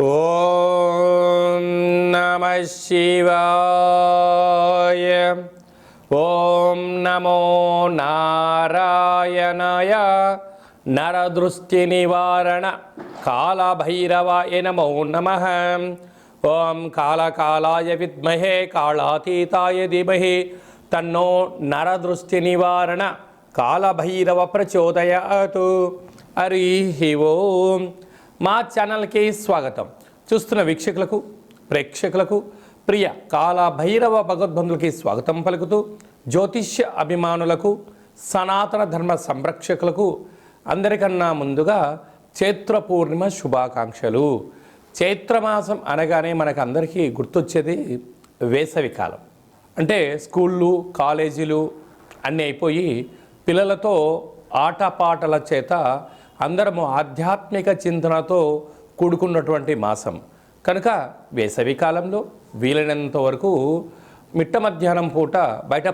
ఓం నమః శివాయ. ఓం నమో నారాయణాయ. నరదృష్టి నివారణ కాళభైరవాయ నమో నమః. ఓం కాళకాలాయ విద్మహే కాళాతీతాయ ధీమహి తన్నో నరదృష్టి నివారణ కాళభైరవ ప్రచోదయాతు. హరి ఓం. మా ఛానల్కి స్వాగతం. చూస్తున్న వీక్షకులకు, ప్రేక్షకులకు, ప్రియ కాళభైరవ భగవద్బంధులకి స్వాగతం పలుకుతూ, జ్యోతిష్య అభిమానులకు, సనాతన ధర్మ సంరక్షకులకు అందరికన్నా ముందుగా చైత్ర పూర్ణిమ శుభాకాంక్షలు. చైత్రమాసం అనగానే మనకు అందరికీ గుర్తొచ్చేది వేసవి కాలం. అంటే స్కూళ్ళు, కాలేజీలు అన్నీ అయిపోయి పిల్లలతో ఆటపాటల చేత అందరము ఆధ్యాత్మిక చింతనతో కూడుకున్నటువంటి మాసం కనుక వేసవి కాలంలో వీలైనంత వరకు మిట్ట మధ్యాహ్నం పూట బయట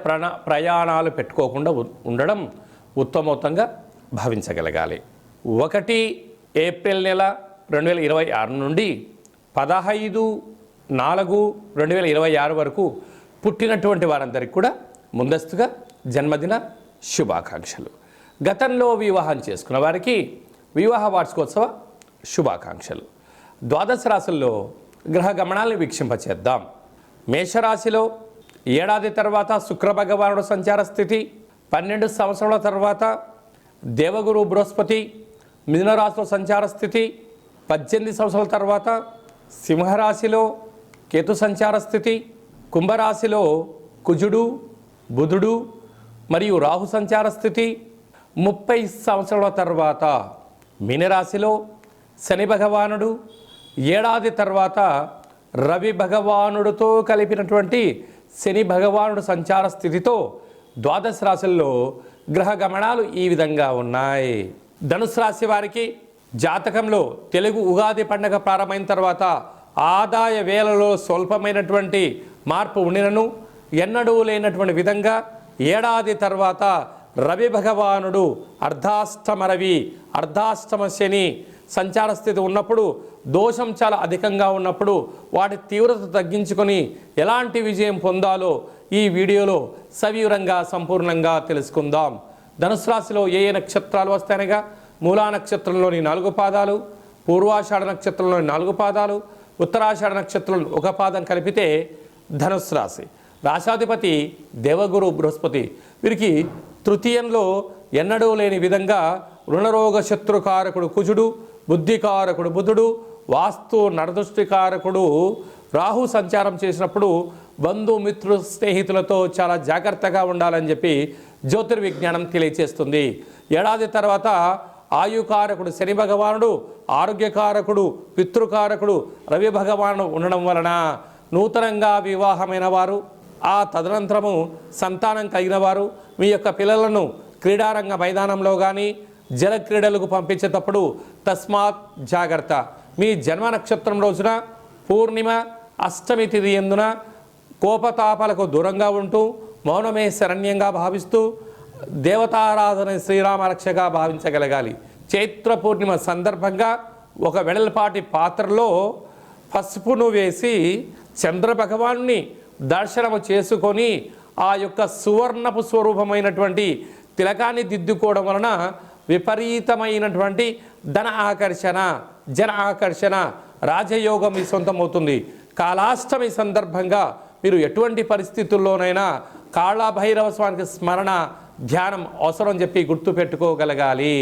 ప్రయాణాలు పెట్టుకోకుండా ఉండడం ఉత్తమోత్తంగా భావించగలగాలి. 1 ఏప్రిల్ నెల 2026 నుండి 15/4/2026 వరకు పుట్టినటువంటి వారందరికీ కూడా ముందస్తుగా జన్మదిన శుభాకాంక్షలు. గతంలో వివాహం చేసుకున్న వారికి వివాహ వార్షికోత్సవ శుభాకాంక్షలు. ద్వాదశ రాశుల్లో గ్రహ గమనాలను వీక్షింపచేద్దాం. మేషరాశిలో ఏడాది తర్వాత శుక్ర భగవానుడు సంచార స్థితి, 12 సంవత్సరాల తర్వాత దేవగురు బృహస్పతి మిథునరాశిలో సంచార స్థితి, 18 సంవత్సరాల తర్వాత సింహరాశిలో కేతు సంచార స్థితి, కుంభరాశిలో కుజుడు, బుధుడు మరియు రాహు సంచార స్థితి, 30 సంవత్సరాల తర్వాత మీనరాశిలో శని భగవానుడు, ఏడాది తర్వాత రవి భగవానుడితో కలిపినటువంటి శని భగవానుడు సంచార స్థితితో ద్వాదశ రాశుల్లో గ్రహ గమనాలు ఈ విధంగా ఉన్నాయి. ధనుసు రాశి వారికి జాతకంలో తెలుగు ఉగాది పండుగ ప్రారంభమైన తర్వాత ఆదాయ వేలలో స్వల్పమైనటువంటి మార్పు ఉండినను ఎన్నడూ లేనటువంటి విధంగా ఏడాది తర్వాత రవి భగవానుడు అర్ధాష్టమ శని సంచార స్థితి ఉన్నప్పుడు, దోషం చాలా అధికంగా ఉన్నప్పుడు వాటి తీవ్రత తగ్గించుకొని ఎలాంటి విజయం పొందాలో ఈ వీడియోలో సవివరంగా సంపూర్ణంగా తెలుసుకుందాం. ధనుసు రాశిలో ఏ నక్షత్రాలు వస్తాయనగా మూలా నక్షత్రంలోని 4 పాదాలు, పూర్వాషాఢ నక్షత్రంలోని 4 పాదాలు, ఉత్తరాషాఢ నక్షత్రంలో 1 పాదం కలిపితే ధనుసు రాశి. రాశాధిపతి దేవగురు బృహస్పతి. వీరికి తృతీయంలో ఎన్నడూ లేని విధంగా రుణరోగ శత్రుకారకుడు కుజుడు, బుద్ధికారకుడు బుధుడు, వాస్తు నరదృష్టికారకుడు రాహు సంచారం చేసినప్పుడు బంధుమిత్రు స్నేహితులతో చాలా జాగ్రత్తగా ఉండాలని చెప్పి జ్యోతిర్విజ్ఞానం తెలియచేస్తుంది. ఏడాది తర్వాత ఆయుకారకుడు శని భగవానుడు, ఆరోగ్యకారకుడు పితృకారకుడు రవి భగవానుడు ఉండడం వలన నూతనంగా వివాహమైన వారు, ఆ తదనంతరము సంతానం కలిగిన వారు మీ యొక్క పిల్లలను క్రీడారంగ మైదానంలో కానీ జల క్రీడలకు పంపించేటప్పుడు తస్మాత్ జాగ్రత్త. మీ జన్మ నక్షత్రం రోజున పూర్ణిమ అష్టమి తిథి ఎందున కోపతాపాలకు దూరంగా ఉంటూ మౌనమే శరణ్యంగా భావిస్తూ దేవతారాధన శ్రీరామరక్షగా భావించగలగాలి. చైత్ర పూర్ణిమ సందర్భంగా ఒక వెడల్పాటి పాత్రలో పసుపును వేసి చంద్ర భగవాన్ని దర్శనము చేసుకొని ఆ యొక్క సువర్ణపు స్వరూపమైనటువంటి తిలకాన్ని దిద్దుకోవడం వలన విపరీతమైనటువంటి ధన ఆకర్షణ, జన ఆకర్షణ, రాజయోగం మీ సొంతమవుతుంది. కాళాష్టమి సందర్భంగా మీరు ఎటువంటి పరిస్థితుల్లోనైనా కాళభైరవ స్వామికి స్మరణ, ధ్యానం అవసరం చెప్పి గుర్తుపెట్టుకోగలగాలి.